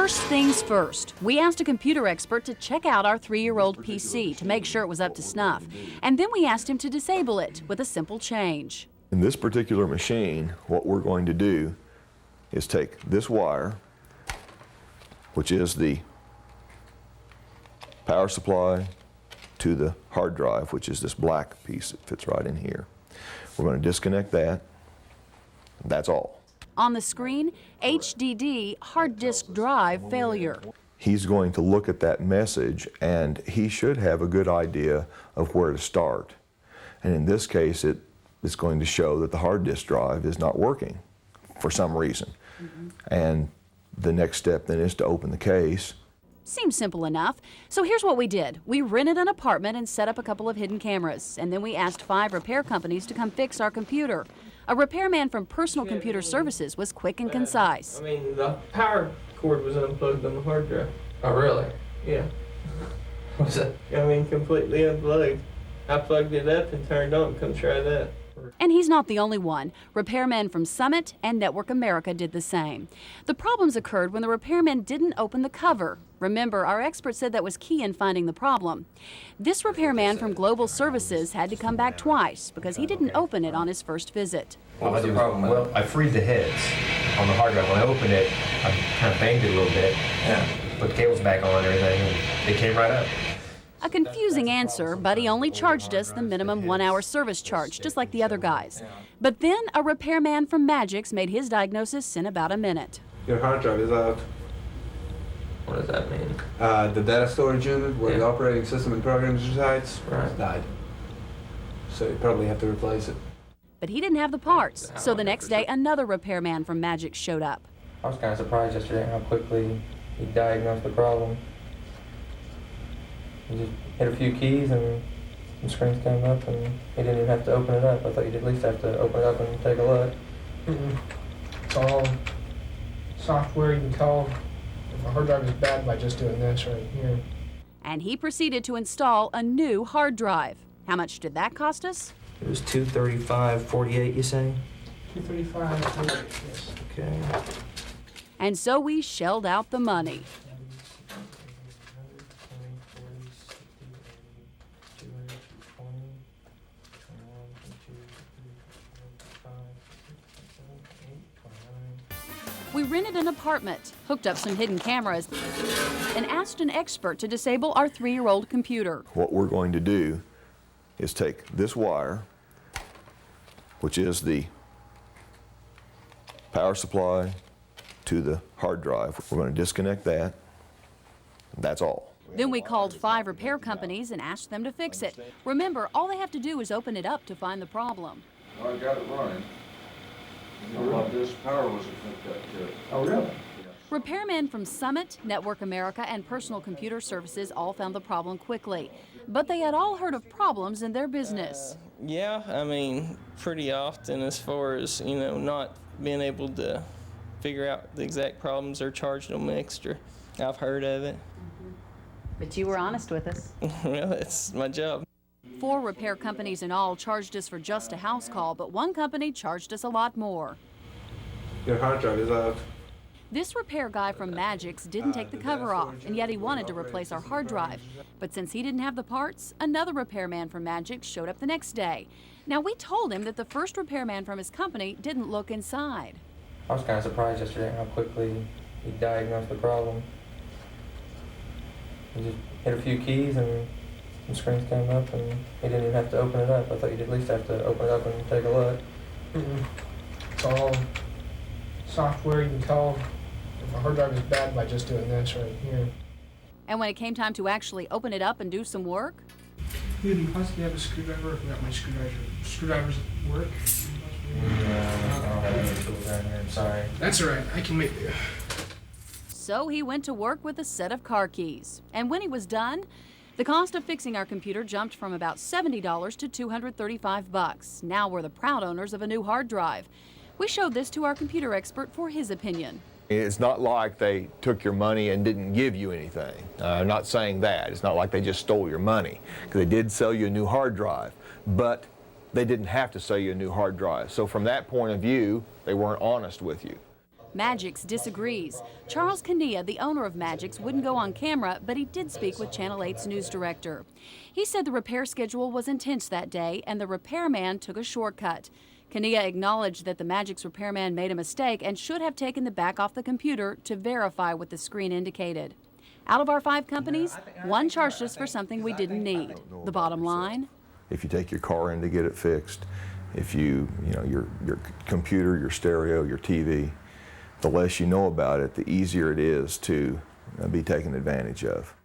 First things first, we asked a computer expert to check out our 3-year-old PC to make sure it was up to snuff. And then we asked him to disable it with a simple change. In this particular machine, what we're going to do is take this wire, which is the power supply to the hard drive, which is this black piece that fits right in here. We're going to disconnect that. That's all. On the screen, HDD hard disk drive failure. He's going to look at that message and he should have a good idea of where to start. And in this case, it's going to show that the hard disk drive is not working for some reason. And the next step then is to open the case. Seems simple enough. So here's what we did. We rented an apartment and set up a couple of hidden cameras. And then we asked 5 repair companies to come fix our computer. A repairman from Personal Computer Services was quick and concise. I mean, the power cord was unplugged on the hard drive. Oh, really? Yeah. What's that? I mean, completely unplugged. I plugged it up and turned on. Come try that. And he's not the only one. Repairmen from Summit and Network America did the same. The problems occurred when the repairman didn't open the cover. Remember, our expert said that was key in finding the problem. This repairman from Global Services had to come back twice because he didn't open it on his first visit. What was the problem? Well, I freed the heads on the hard drive. When I opened it, I kind of banged it a little bit. Yeah. Put the cables back on and everything, and it came right up. A confusing answer, but he only charged us the minimum 1-hour service charge, just like the other guys. But then a repairman from Magix made his diagnosis in about a minute. Your hard drive is out. What does that mean? The data storage unit where the operating system and programs resides died. So you probably have to replace it. But he didn't have the parts, so the next day another repairman from Magix showed up. I was kind of surprised yesterday how quickly he diagnosed the problem. He just hit a few keys and some screens came up and he didn't even have to open it up. I thought you'd at least have to open it up and take a look. It's all software. You can tell if a hard drive is bad by just doing this right here. And he proceeded to install a new hard drive. How much did that cost us? It was $235.48, you say? $235.48, yes. Okay. And so we shelled out the money. We rented an apartment, hooked up some hidden cameras, and asked an expert to disable our 3-year-old computer. What we're going to do is take this wire, which is the power supply to the hard drive. We're going to disconnect that. That's all. Then we called 5 repair companies and asked them to fix it. Remember, all they have to do is open it up to find the problem. I got it running. This power wasn't hooked up to it. Oh, really? Repairmen from Summit, Network America, and Personal Computer Services all found the problem quickly. But they had all heard of problems in their business. Yeah, I mean, pretty often as far as, not being able to figure out the exact problems they're charging them extra. I've heard of it. But you were honest with us. Well, it's my job. 4 repair companies in all charged us for just a house call, but one company charged us a lot more. Your hard drive is out. This repair guy from Magix didn't take the cover off, and yet he wanted to replace our hard drive. But since he didn't have the parts, another repairman from Magix showed up the next day. Now, we told him that the first repairman from his company didn't look inside. I was kind of surprised yesterday how quickly he diagnosed the problem. He just hit a few keys and some screens came up and he didn't even have to open it up. I thought you'd at least have to open it up and take a look. It's all software. You can tell if a hard drive is bad by just doing this right here. And when it came time to actually open it up and do some work, Do you possibly have a screwdriver? I forgot my screwdriver. Screwdrivers work? I don't have any tools down here, I'm sorry. That's all right. I can make. so he went to work with a set of car keys. And when he was done, the cost of fixing our computer jumped from about $70 to $235. Now we're the proud owners of a new hard drive. We showed this to our computer expert for his opinion. It's not like they took your money and didn't give you anything. I'm not saying that. It's not like they just stole your money, because they did sell you a new hard drive, but they didn't have to sell you a new hard drive. So from that point of view, they weren't honest with you. Magix disagrees. Charles Kania, the owner of Magix, wouldn't go on camera, but he did speak with Channel 8's news director. He said the repair schedule was intense that day and the repairman took a shortcut. Kania acknowledged that the Magix repairman made a mistake and should have taken the back off the computer to verify what the screen indicated. Out of our 5 companies, one charged us for something we didn't need. The bottom line? If you take your car in to get it fixed, if your computer, your stereo, your TV, the less you know about it, the easier it is to be taken advantage of.